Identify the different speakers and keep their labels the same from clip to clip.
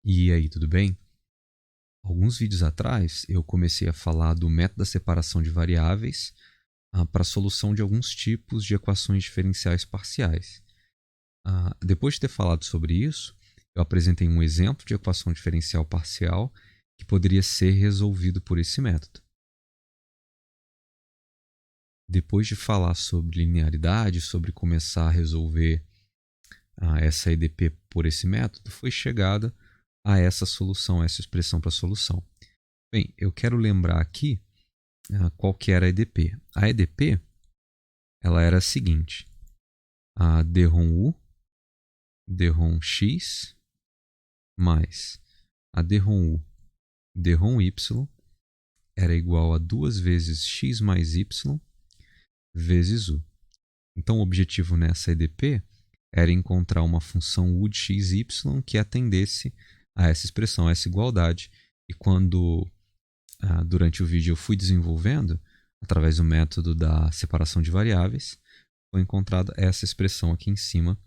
Speaker 1: E aí, tudo bem? Alguns vídeos atrás eu comecei a falar do método da separação de variáveis para a solução de alguns tipos de equações diferenciais parciais. Depois de ter falado sobre isso, eu apresentei um exemplo de equação diferencial parcial que poderia ser resolvido por esse método. Depois de falar sobre linearidade, sobre começar a resolver essa EDP por esse método, foi chegada a essa solução, essa expressão para a solução. Bem, eu quero lembrar aqui qual que era a EDP. A EDP ela era a seguinte: a D-ROM-U, D-ROM-X, mais a D-ROM-U, D-ROM-Y era igual a 2 vezes x mais y vezes u. Então, o objetivo nessa EDP era encontrar uma função u de x e y que atendesse a essa expressão, a essa igualdade. E quando, durante o vídeo, eu fui desenvolvendo, através do método da separação de variáveis, foi encontrada essa expressão aqui em cima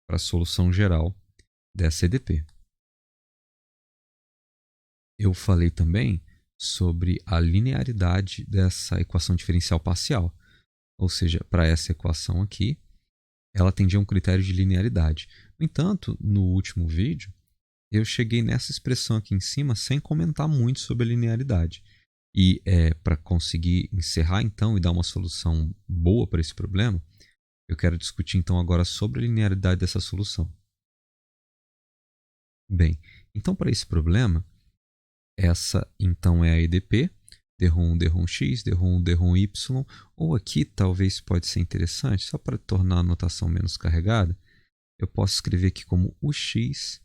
Speaker 1: para a solução geral dessa EDP. Eu falei também sobre a linearidade dessa equação diferencial parcial. Ou seja, para essa equação aqui, ela atendia a um critério de linearidade. No entanto, no último vídeo, eu cheguei nessa expressão aqui em cima sem comentar muito sobre a linearidade. E para conseguir encerrar então e dar uma solução boa para esse problema, eu quero discutir então agora sobre a linearidade dessa solução. Bem, então para esse problema, essa então é a EDP, D-ROM, D-ROM-X, D-ROM, D-ROM-Y, ou aqui talvez pode ser interessante, só para tornar a notação menos carregada, eu posso escrever aqui como UX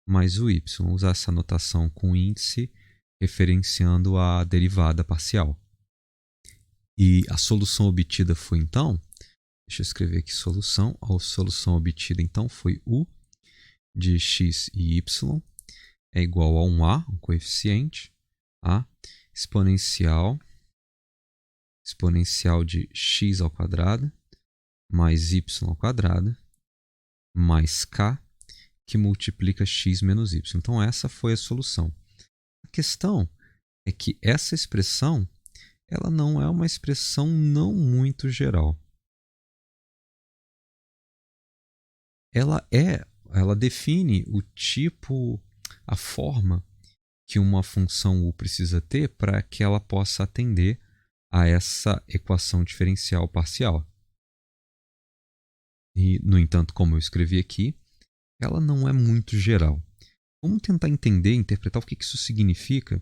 Speaker 1: mais o Y, usar essa notação com índice referenciando a derivada parcial. E a solução obtida foi então, deixa eu escrever aqui solução, a solução obtida então foi U de x e y é igual a um A, um coeficiente, A, exponencial de x ao quadrado mais y ao quadrado mais k, que multiplica x menos y. Então, essa foi a solução. A questão é que essa expressão ela não é uma expressão não muito geral. Ela define o tipo, a forma que uma função u precisa ter para que ela possa atender a essa equação diferencial parcial. E, no entanto, como eu escrevi aqui, ela não é muito geral. Vamos tentar entender, interpretar o que isso significa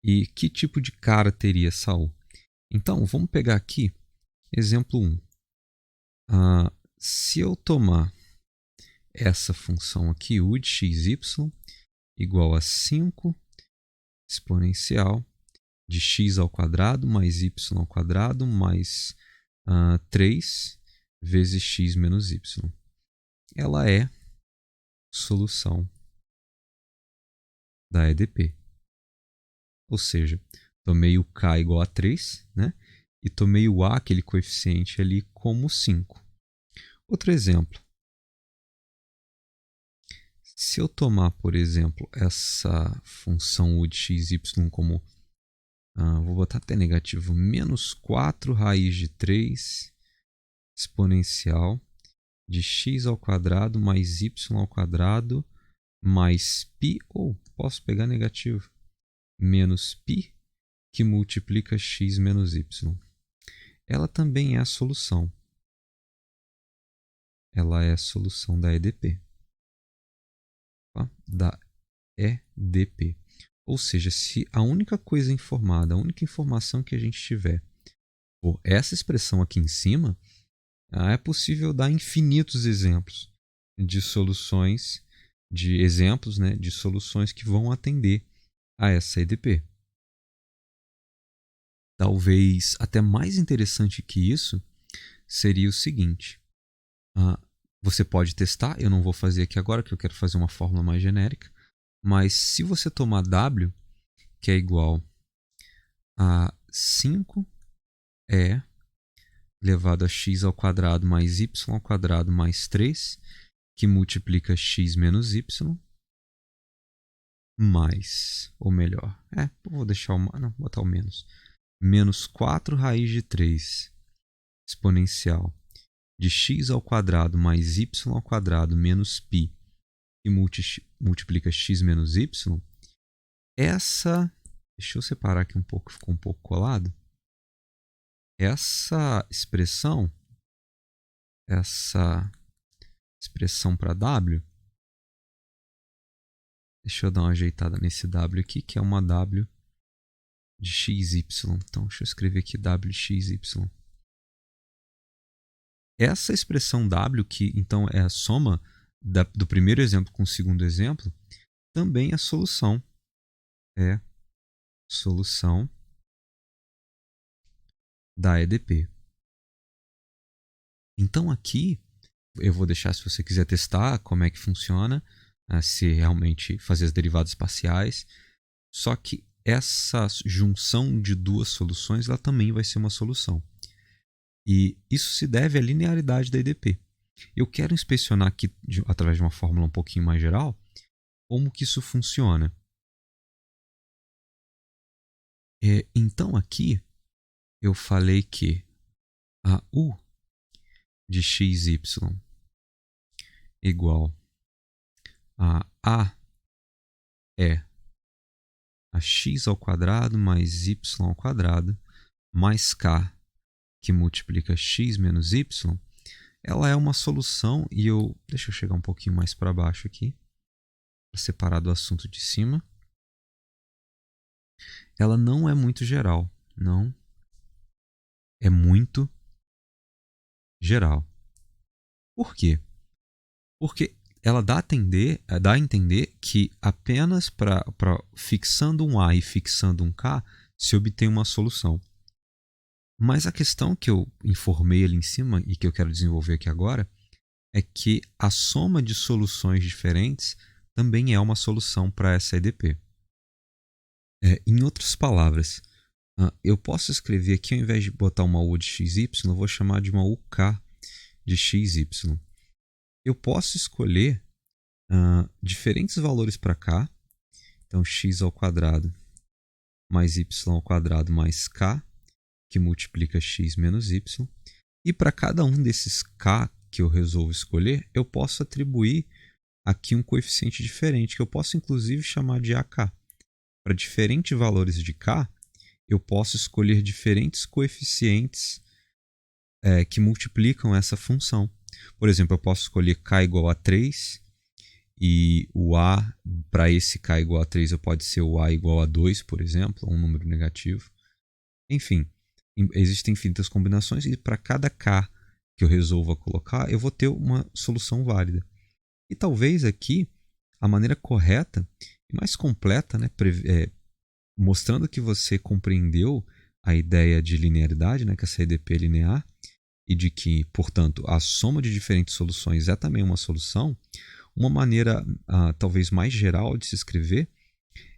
Speaker 1: e que tipo de cara teria essa u. Então, vamos pegar aqui exemplo 1. Se eu tomar essa função aqui, u de xy, igual a 5 exponencial de x ao quadrado mais y ao quadrado mais 3 vezes x menos y. Ela é solução da EDP. Ou seja, tomei o k igual a 3, né? E tomei o a, aquele coeficiente ali, como 5. Outro exemplo. Se eu tomar, por exemplo, essa função u de x, y como, vou botar até negativo, menos 4 raiz de 3 exponencial de x ao quadrado mais y ao quadrado mais π, ou posso pegar negativo, menos π, que multiplica x menos y. Ela também é a solução. Ela é a solução da EDP. Tá? Da EDP. Ou seja, se a única coisa informada, a única informação que a gente tiver por essa expressão aqui em cima, é possível dar infinitos exemplos de soluções, de exemplos, né, de soluções que vão atender a essa EDP. Talvez até mais interessante que isso seria o seguinte. Você pode testar, eu não vou fazer aqui agora, que eu quero fazer uma fórmula mais genérica, mas se você tomar W, que é igual a 5E elevado a x ao quadrado mais y ao quadrado mais 3, que multiplica x menos y, mais, ou melhor, vou deixar não, vou botar o menos. Menos 4 raiz de 3 exponencial de x ao quadrado mais y ao quadrado menos π e multiplica x menos y. Deixa eu separar aqui um pouco, ficou um pouco colado. Essa expressão para w, deixa eu dar uma ajeitada nesse w aqui, que é uma w de xy. Então, deixa eu escrever aqui w de xy. Essa expressão w, que então é a soma do primeiro exemplo com o segundo exemplo, também é solução. É solução da EDP. Então aqui eu vou deixar, se você quiser testar como é que funciona, se realmente fazer as derivadas parciais. Só que essa junção de duas soluções ela também vai ser uma solução. E isso se deve à linearidade da EDP. Eu quero inspecionar aqui, através de uma fórmula um pouquinho mais geral, como que isso funciona. Então aqui eu falei que a U de xy igual a é a x ao quadrado mais y ao quadrado mais k, que multiplica x menos y, ela é uma solução, e deixa eu chegar um pouquinho mais para baixo aqui, para separar do assunto de cima. Ela não é muito geral, não é muito geral. Por quê? Porque ela dá a entender que apenas para fixando um A e fixando um K se obtém uma solução. Mas a questão que eu informei ali em cima e que eu quero desenvolver aqui agora é que a soma de soluções diferentes também é uma solução para essa EDP. Em outras palavras, eu posso escrever aqui, ao invés de botar uma U de xy, eu vou chamar de uma UK de xy. Eu posso escolher diferentes valores para k. Então, x ao quadrado mais y ao quadrado mais k, que multiplica x menos y. E para cada um desses k que eu resolvo escolher, eu posso atribuir aqui um coeficiente diferente, que eu posso inclusive chamar de AK. Para diferentes valores de k, eu posso escolher diferentes coeficientes que multiplicam essa função. Por exemplo, eu posso escolher k igual a 3, e o A, para esse k igual a 3, pode ser o A igual a 2, por exemplo, um número negativo. Enfim, existem infinitas combinações, e para cada k que eu resolva colocar, eu vou ter uma solução válida. E talvez aqui a maneira correta e mais completa, né, mostrando que você compreendeu a ideia de linearidade, né, que essa EDP é linear, e de que, portanto, a soma de diferentes soluções é também uma solução. Uma maneira talvez mais geral de se escrever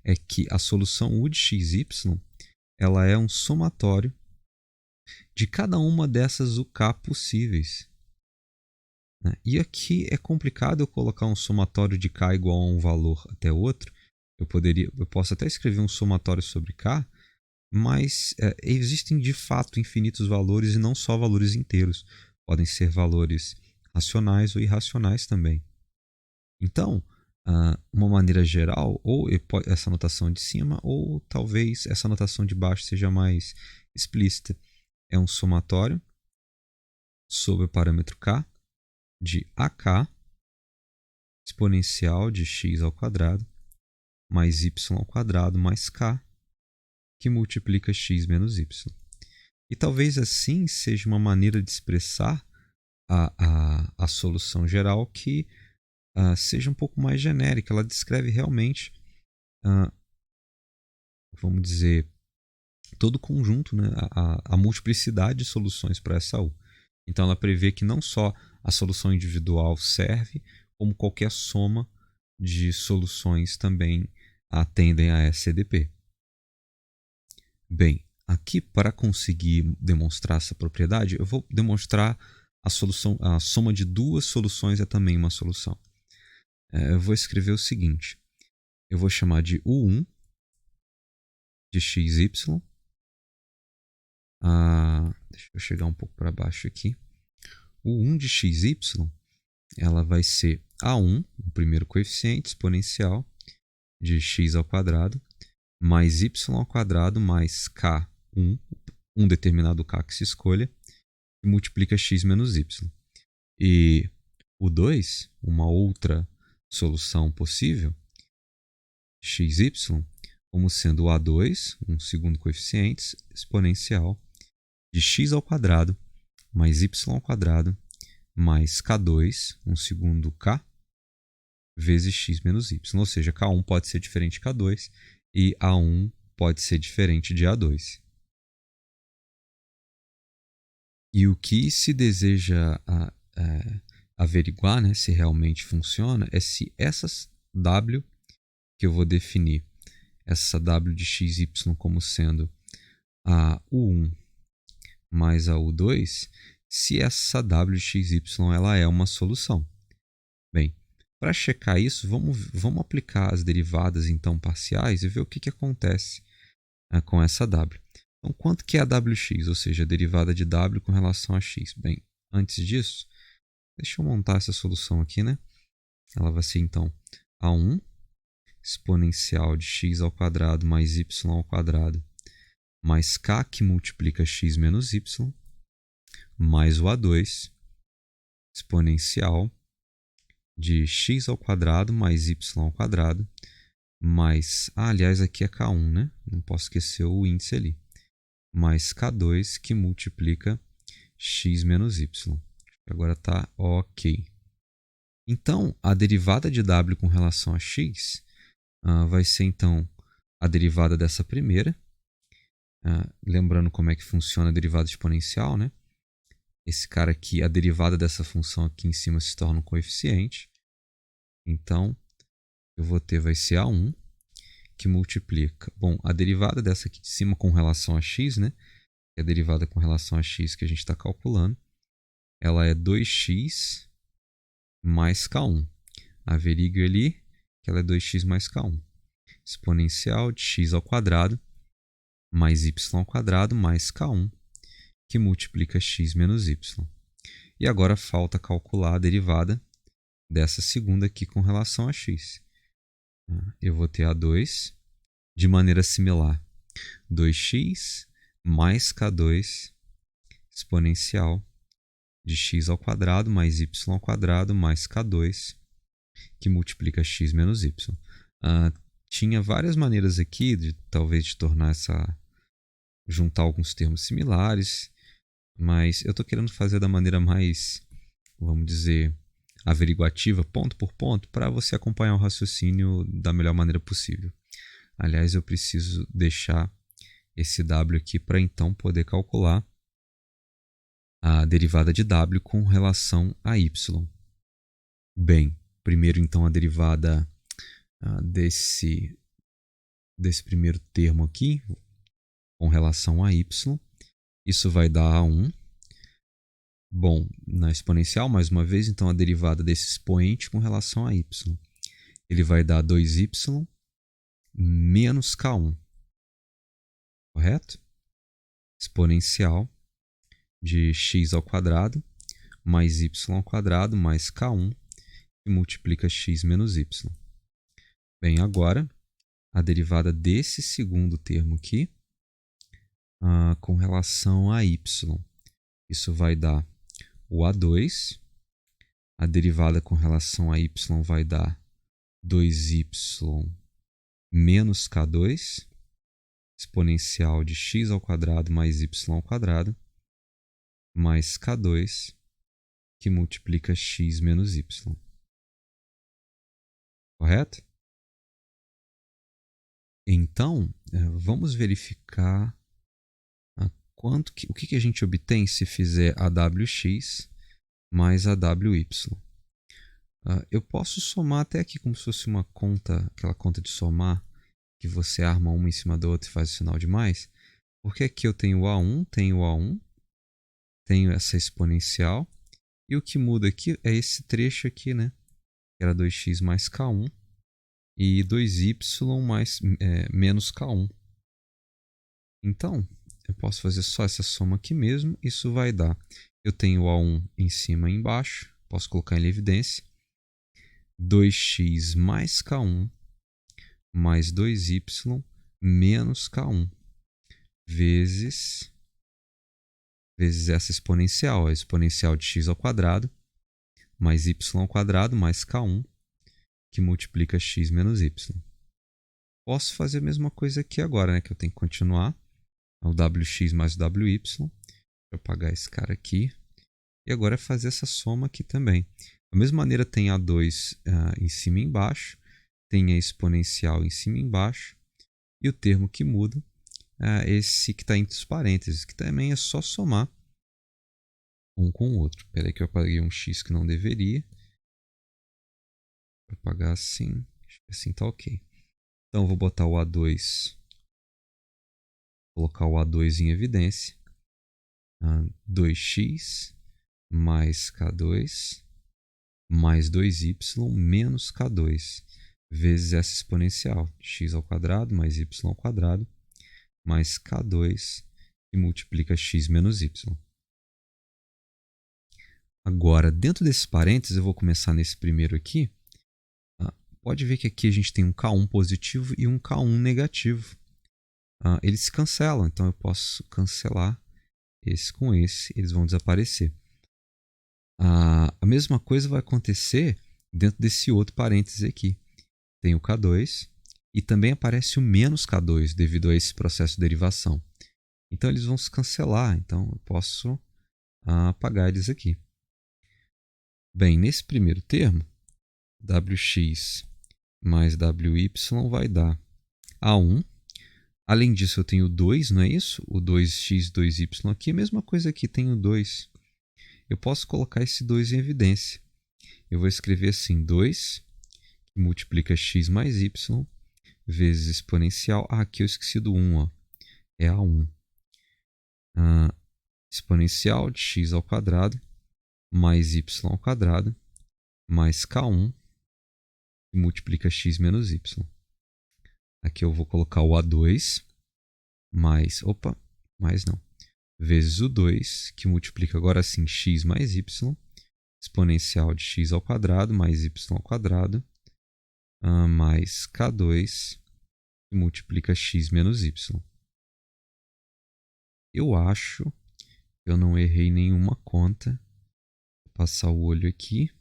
Speaker 1: é que a solução U de xy ela é um somatório de cada uma dessas UK possíveis. E aqui é complicado eu colocar um somatório de k igual a um valor até outro. Eu posso até escrever um somatório sobre k, mas existem de fato infinitos valores, e não só valores inteiros. Podem ser valores racionais ou irracionais também. Então, uma maneira geral, ou essa notação de cima, ou talvez essa notação de baixo seja mais explícita. É um somatório sobre o parâmetro k de AK exponencial de x ao quadrado mais y ao quadrado mais k, que multiplica x menos y. E talvez assim seja uma maneira de expressar a solução geral que seja um pouco mais genérica. Ela descreve realmente, vamos dizer, todo o conjunto, né? a multiplicidade de soluções para essa U. Então ela prevê que não só a solução individual serve, como qualquer soma de soluções também atendem a essa EDP. Bem, aqui para conseguir demonstrar essa propriedade, eu vou demonstrar a soma de duas soluções é também uma solução. Eu vou escrever o seguinte: eu vou chamar de U1 de xy. Deixa eu chegar um pouco para baixo aqui. U1 de xy, ela vai ser A1, o primeiro coeficiente exponencial de x ao quadrado, mais y ao quadrado mais k1, um determinado k que se escolha, que multiplica x menos y. E o 2, uma outra solução possível, xy, como sendo o A2, um segundo coeficiente exponencial de x ao quadrado mais y ao quadrado mais k2, um segundo k, vezes x menos y. Ou seja, k1 pode ser diferente de k2 e A1 pode ser diferente de A2. E o que se deseja averiguar, né, se realmente funciona, é se essas w que eu vou definir, essa w de xy como sendo a U1 mais a U2, se essa w de xy ela é uma solução. Bem, para checar isso, vamos aplicar as derivadas então parciais e ver o que acontece com essa w. Então, quanto que é a wx, ou seja, a derivada de w com relação a x? Bem, antes disso, deixa eu montar essa solução aqui, né? Ela vai ser, então, a1 exponencial de x ao quadrado mais y ao quadrado mais k que multiplica x menos y mais o A2 exponencial de x ao quadrado mais y ao quadrado mais... aliás, aqui é k1, né? Não posso esquecer o índice ali. Mais k2 que multiplica x menos y. Agora está ok. Então, a derivada de w com relação a x vai ser, então, a derivada dessa primeira. Lembrando como é que funciona a derivada exponencial, né? Esse cara aqui, a derivada dessa função aqui em cima se torna um coeficiente. Então, eu vou ter, vai ser A1, que multiplica... Bom, a derivada dessa aqui de cima com relação a x, né? Que é a derivada com relação a x que a gente está calculando. Ela é 2x mais k1. Averigue ali que ela é 2x mais k1. Exponencial de x ao quadrado mais y ao quadrado mais k1, que multiplica x menos y. E agora falta calcular a derivada dessa segunda aqui com relação a x. Eu vou ter A2 de maneira similar. 2x mais k2 exponencial de x ao quadrado mais y ao quadrado mais k2, que multiplica x menos y. Tinha várias maneiras aqui de talvez de tornar juntar alguns termos similares, mas eu estou querendo fazer da maneira mais, vamos dizer, averiguativa, ponto por ponto, para você acompanhar o raciocínio da melhor maneira possível. Aliás, eu preciso deixar esse w aqui para então poder calcular a derivada de w com relação a y. Bem, primeiro então a derivada desse primeiro termo aqui com relação a y. Isso vai dar A1. Bom, na exponencial, mais uma vez, então a derivada desse expoente com relação a y. Ele vai dar 2y menos k1. Correto? Exponencial de x ao quadrado mais y ao quadrado mais k1, que multiplica x menos y. Bem, agora, a derivada desse segundo termo aqui com relação a y. Isso vai dar o A2. A derivada com relação a y vai dar 2y menos k2, exponencial de x ao quadrado mais y ao quadrado, mais k2, que multiplica x menos y. Correto? Então, vamos verificar o que a gente obtém se fizer a wx mais a wy. Eu posso somar até aqui como se fosse uma conta, aquela conta de somar, que você arma uma em cima da outra e faz o sinal de mais. Porque aqui eu tenho A1, tenho essa exponencial, e o que muda aqui é esse trecho aqui, né? Que era 2x mais k1, e 2y menos k1. Então, eu posso fazer só essa soma aqui mesmo. Isso vai dar, eu tenho o A1 em cima e embaixo, posso colocar em evidência, 2x mais k1 mais 2y menos k1 vezes essa exponencial, a exponencial de x ao quadrado mais y ao quadrado mais k1, que multiplica x menos y. Posso fazer a mesma coisa aqui agora, né? Que eu tenho que continuar. O wx mais o wy. Deixa eu apagar esse cara aqui. E agora é fazer essa soma aqui também. Da mesma maneira, tem A2 em cima e embaixo. Tem a exponencial em cima e embaixo. E o termo que muda é esse que está entre os parênteses, que também é só somar um com o outro. Espera aí que eu apaguei um x que não deveria. Vou apagar assim. Assim está ok. Então, eu vou botar o A2, colocar o A2 em evidência. 2x mais k2 mais 2y menos k2 vezes essa exponencial, x ao quadrado mais y ao quadrado mais k2, que multiplica x menos y. Agora, dentro desses parênteses, eu vou começar nesse primeiro aqui. Pode ver que aqui a gente tem um k1 positivo e um k1 negativo. Eles se cancelam, então eu posso cancelar esse com esse, eles vão desaparecer. A mesma coisa vai acontecer dentro desse outro parêntese aqui. Tem o K2 e também aparece o menos K2 devido a esse processo de derivação. Então, eles vão se cancelar. Então, eu posso apagar eles aqui. Bem, nesse primeiro termo, Wx mais Wy vai dar A1. Além disso, eu tenho 2, não é isso? O 2x, 2y aqui. A mesma coisa aqui, tenho 2. Eu posso colocar esse 2 em evidência. Eu vou escrever assim, 2, que multiplica x mais y, vezes exponencial. Aqui eu esqueci do 1, ó. É A1. Exponencial de x ao quadrado, mais y ao quadrado, mais k1, que multiplica x menos y. Aqui eu vou colocar o A2, vezes o 2, que multiplica agora sim x mais y, exponencial de x ao quadrado mais y ao quadrado, mais k2, que multiplica x menos y. Eu acho que eu não errei nenhuma conta. Vou passar o olho aqui.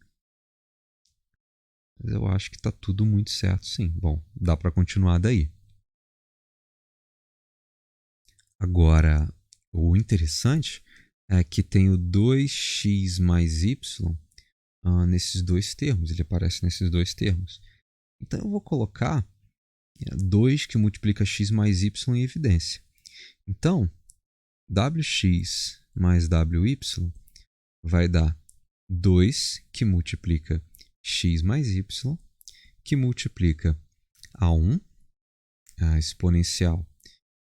Speaker 1: Mas eu acho que está tudo muito certo, sim. Bom, dá para continuar daí. Agora, o interessante é que tem o 2x mais y nesses dois termos. Ele aparece nesses dois termos. Então, eu vou colocar 2 que multiplica x mais y em evidência. Então, wx mais wy vai dar 2 que multiplica x mais y, que multiplica A1, a exponencial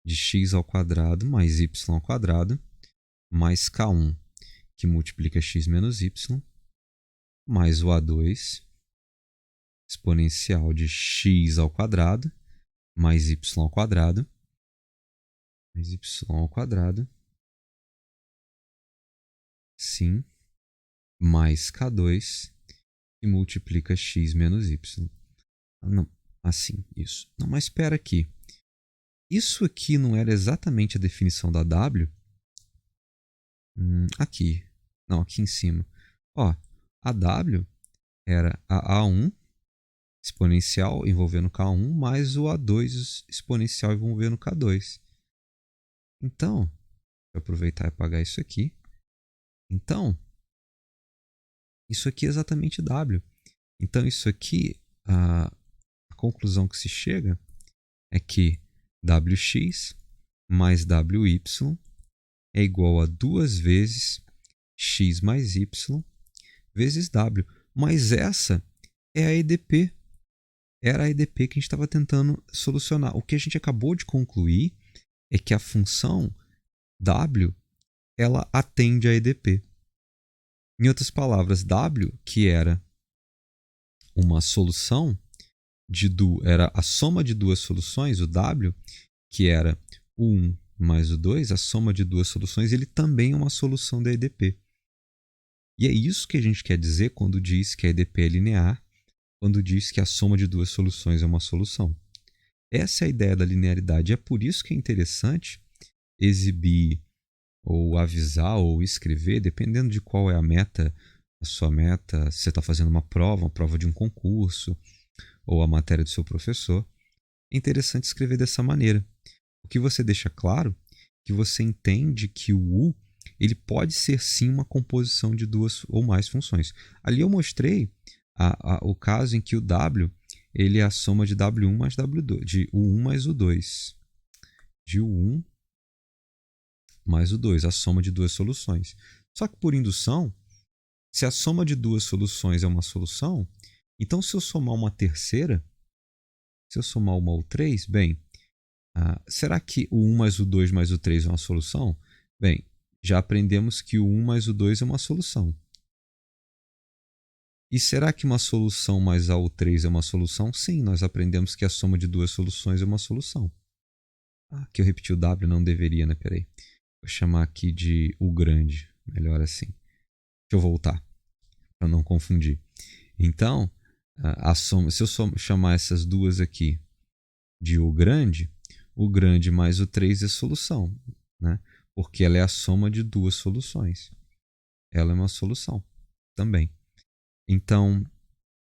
Speaker 1: de x ao quadrado mais y ao quadrado, mais k1, que multiplica x menos y, mais o A2, exponencial de x ao quadrado, mais y ao quadrado, mais y ao quadrado, sim, mais k2, que multiplica x menos y. Não, assim, isso. Não, mas espera aqui. Isso aqui não era exatamente a definição da W? Aqui. Não, aqui em cima. Ó, a W era a A1 exponencial envolvendo K1 mais o A2 exponencial envolvendo K2. Então, vou aproveitar e apagar isso aqui. Então, isso aqui é exatamente W. Então, isso aqui, a conclusão que se chega é que Wx mais Wy é igual a 2 vezes x mais y vezes w. Mas essa é a EDP. Era a EDP que a gente estava tentando solucionar. O que a gente acabou de concluir é que a função w ela atende a EDP. Em outras palavras, w, que era uma solução era a soma de duas soluções, o W, que era o 1 mais o 2, a soma de duas soluções, ele também é uma solução da EDP. E é isso que a gente quer dizer quando diz que a EDP é linear, quando diz que a soma de duas soluções é uma solução. Essa é a ideia da linearidade. É por isso que é interessante exibir ou avisar ou escrever, dependendo de qual é a meta, a sua meta, se você está fazendo uma prova de um concurso ou a matéria do seu professor, é interessante escrever dessa maneira. O que você deixa claro que você entende que o U ele pode ser sim uma composição de duas ou mais funções. Ali eu mostrei o caso em que o W ele é a soma de W1 mais W2, de U1 mais U2. De U1 mais U2, a soma de duas soluções. Só que por indução, se a soma de duas soluções é uma solução, então se eu somar uma terceira, se eu somar uma U3, bem, será que o 1 mais o 2 mais o 3 é uma solução? Bem, já aprendemos que o 1 mais o 2 é uma solução. E será que uma solução mais a U3 é uma solução? Sim, nós aprendemos que a soma de duas soluções é uma solução. Aqui eu repeti o W, não deveria, né? Peraí. Vou chamar aqui de U grande. Melhor assim. Deixa eu voltar, para não confundir. Então, a soma, se eu chamar essas duas aqui de U grande, o grande mais o 3 é solução, né? Porque ela é a soma de duas soluções. Ela é uma solução também. Então,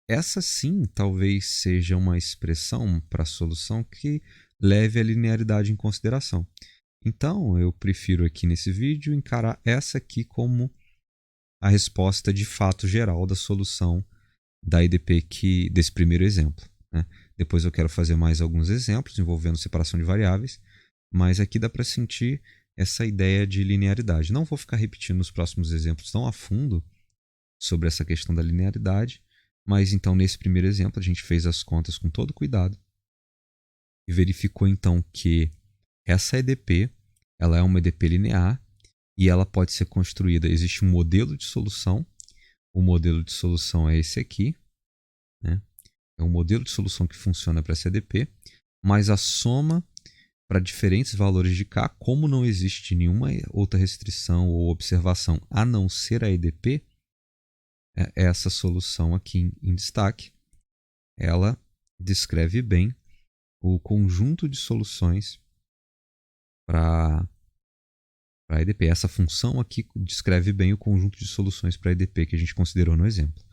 Speaker 1: essa sim talvez seja uma expressão para a solução que leve a linearidade em consideração. Então, eu prefiro aqui nesse vídeo encarar essa aqui como a resposta de fato geral da solução da EDP desse primeiro exemplo, né? Depois eu quero fazer mais alguns exemplos envolvendo separação de variáveis, mas aqui dá para sentir essa ideia de linearidade. Não vou ficar repetindo os próximos exemplos tão a fundo sobre essa questão da linearidade, mas então nesse primeiro exemplo a gente fez as contas com todo cuidado e verificou então que essa EDP ela é uma EDP linear e ela pode ser construída. Existe um modelo de solução. O modelo de solução é esse aqui, né? É um modelo de solução que funciona para essa EDP, mas a soma para diferentes valores de K, como não existe nenhuma outra restrição ou observação a não ser a EDP, essa solução aqui em destaque, ela descreve bem o conjunto de soluções para a EDP. Essa função aqui descreve bem o conjunto de soluções para a EDP que a gente considerou no exemplo.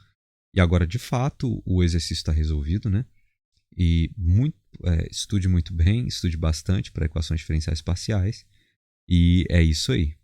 Speaker 1: E agora, de fato, o exercício está resolvido, né? E estude muito bem, estude bastante para equações diferenciais parciais. E é isso aí.